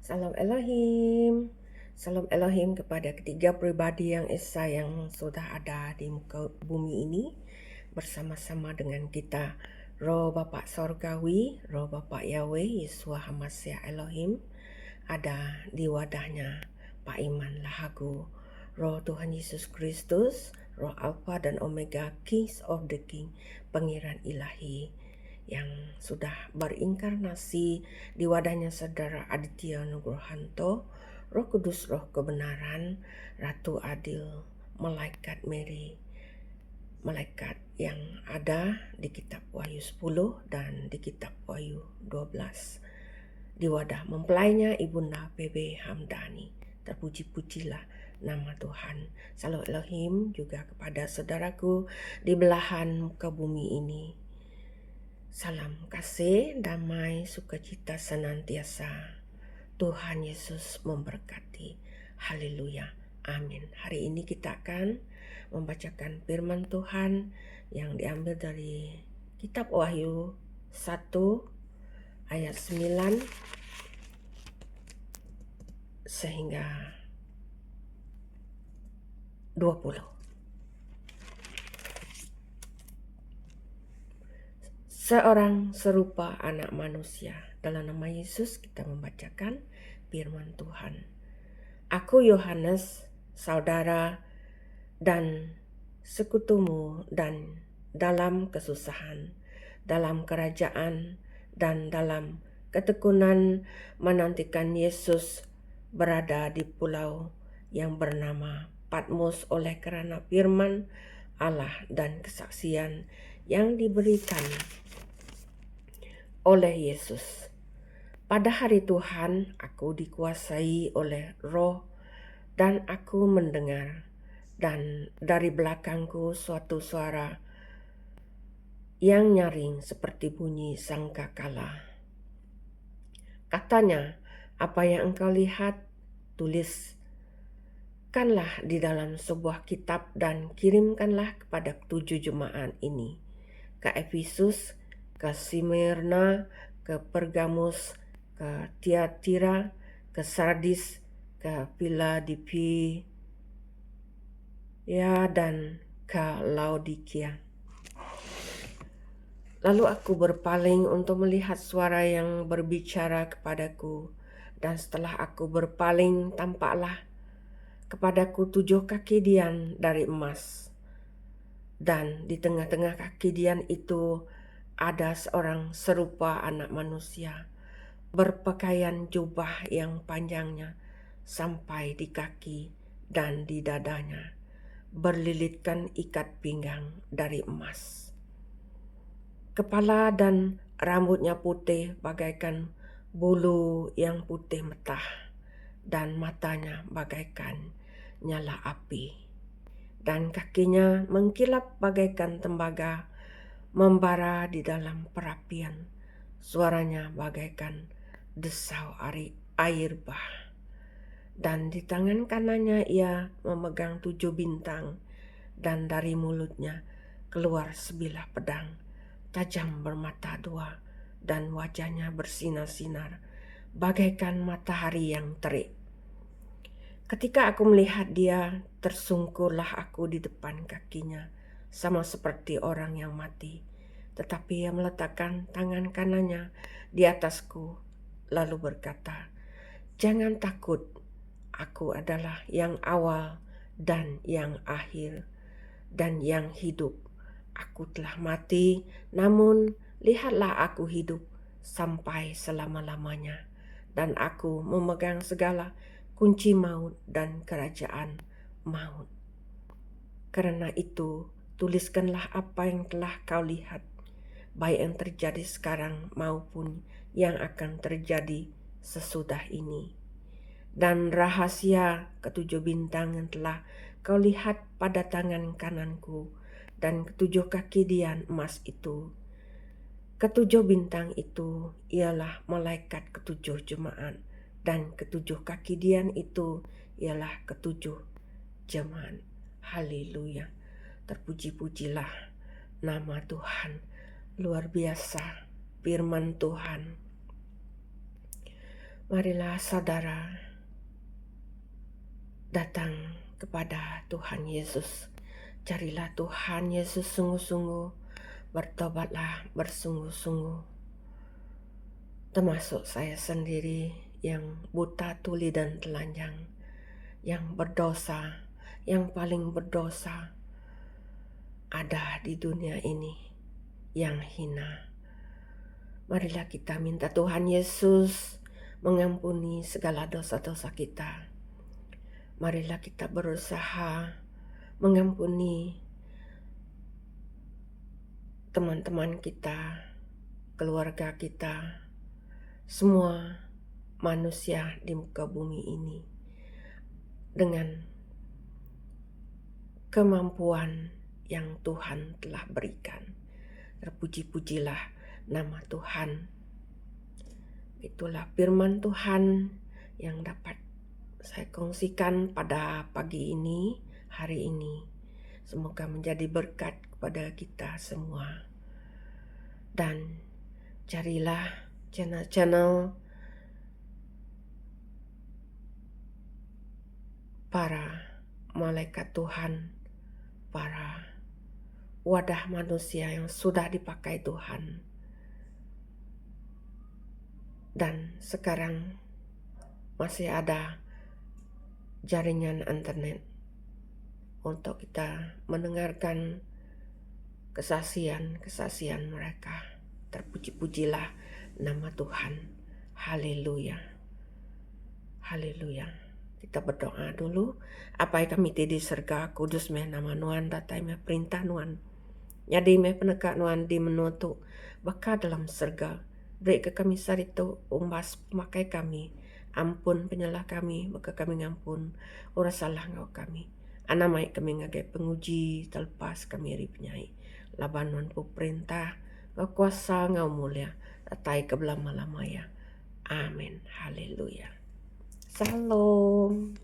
Salam Elohim. Salam Elohim kepada ketiga pribadi yang esa yang sudah ada di muka bumi ini bersama-sama dengan kita. Roh Bapa Sorgawi, Roh Bapa Yahweh, Yeshua Hamasya Elohim ada di wadahnya Pak Iman Lahagu. Roh Tuhan Yesus Kristus, Roh Alpha dan Omega, Kings of the King, Pangeran Ilahi yang sudah berinkarnasi di wadahnya saudara Aditya Nugrohanto, Roh Kudus, Roh Kebenaran, Ratu Adil, Malaikat Mary, malaikat yang ada di kitab Wahyu 10 dan di kitab Wahyu 12. Di wadah mempelainya Ibunda PB Hamdani. Terpuji-pujilah nama Tuhan. Salam Elohim juga kepada saudaraku di belahan muka bumi ini. Salam kasih, damai, sukacita senantiasa. Tuhan Yesus memberkati. Haleluya. Amin. Hari ini kita akan membacakan firman Tuhan yang diambil dari kitab Wahyu 1 ayat 9 sehingga 20. Seorang serupa anak manusia. Dalam nama Yesus kita membacakan firman Tuhan. Aku Yohanes, saudara dan sekutumu dan dalam kesusahan, dalam kerajaan dan dalam ketekunan menantikan Yesus berada di pulau yang bernama Patmos oleh karena firman Allah dan kesaksian yang diberikan oleh Yesus. Pada hari Tuhan, aku dikuasai oleh Roh dan aku mendengar dan dari belakangku suatu suara yang nyaring seperti bunyi sangkakala. Katanya, apa yang engkau lihat, tuliskanlah di dalam sebuah kitab dan kirimkanlah kepada 7 jemaat ini. Ke Efesus, ke Smyrna, ke Pergamus, ke Tiatira, ke Sardis, ke Philadelphia, dan ke Laodikia. Lalu aku berpaling untuk melihat suara yang berbicara kepadaku, dan setelah aku berpaling tampaklah kepadaku 7 kaki dian dari emas. Dan di tengah-tengah kaki dian itu ada seorang serupa anak manusia, berpakaian jubah yang panjangnya sampai di kaki dan di dadanya, berlilitkan ikat pinggang dari emas. Kepala dan rambutnya putih bagaikan bulu yang putih metah, dan matanya bagaikan nyala api. Dan kakinya mengkilap bagaikan tembaga membara di dalam perapian. Suaranya bagaikan desau air bah. Dan di tangan kanannya ia memegang 7 bintang, dan dari mulutnya keluar sebilah pedang tajam bermata 2, dan wajahnya bersinar-sinar bagaikan matahari yang terik. Ketika aku melihat dia, tersungkurlah aku di depan kakinya, sama seperti orang yang mati. Tetapi ia meletakkan tangan kanannya di atasku, lalu berkata, "Jangan takut, aku adalah yang awal dan yang akhir dan yang hidup. Aku telah mati, namun lihatlah aku hidup sampai selama-lamanya, dan aku memegang segala kunci maut dan kerajaan maut. Karena itu, tuliskanlah apa yang telah kau lihat, baik yang terjadi sekarang maupun yang akan terjadi sesudah ini. Dan rahasia 7 bintang yang telah kau lihat pada tangan kananku dan 7 kaki dian emas itu. 7 bintang itu ialah malaikat 7 jemaat, dan 7 kaki dian itu ialah 7 jemaat. Haleluya. Terpuji-pujilah nama Tuhan. Luar biasa firman Tuhan. Marilah saudara datang kepada Tuhan Yesus. Carilah Tuhan Yesus sungguh-sungguh, bertobatlah bersungguh-sungguh. Termasuk saya sendiri yang buta tuli dan telanjang, yang berdosa, yang paling berdosa ada di dunia ini, yang hina. Marilah kita minta Tuhan Yesus mengampuni segala dosa-dosa kita. Marilah kita berusaha mengampuni teman-teman kita, keluarga kita, semua manusia di muka bumi ini dengan kemampuan yang Tuhan telah berikan. Terpuji-pujilah nama Tuhan. Itulah firman Tuhan yang dapat saya kongsikan pada pagi ini, hari ini. Semoga menjadi berkat kepada kita semua. Dan carilah channel-channel para malaikat Tuhan, para wadah manusia yang sudah dipakai Tuhan. Dan sekarang masih ada jaringan internet untuk kita mendengarkan kesaksian mereka. Terpuji-pujilah nama Tuhan. Haleluya. Haleluya. Kita berdoa dulu. Apa yang kami di surga, kudus meh nama Nuan, datai meh perintah Nuan. Nyadi meh penekak Nuan di menutuk baka dalam surga. Beri ke kami sarito umbas pemakai kami. Ampun penyalah kami, maka kami ngampun ora salah ngau kami. Anamai kami ngagai penguji, terlepas kami ri penyai. Labanon pu perintah, ngau kuasa ngau mulia, datai ke belah malamaya. Amin. Haleluya. Salam.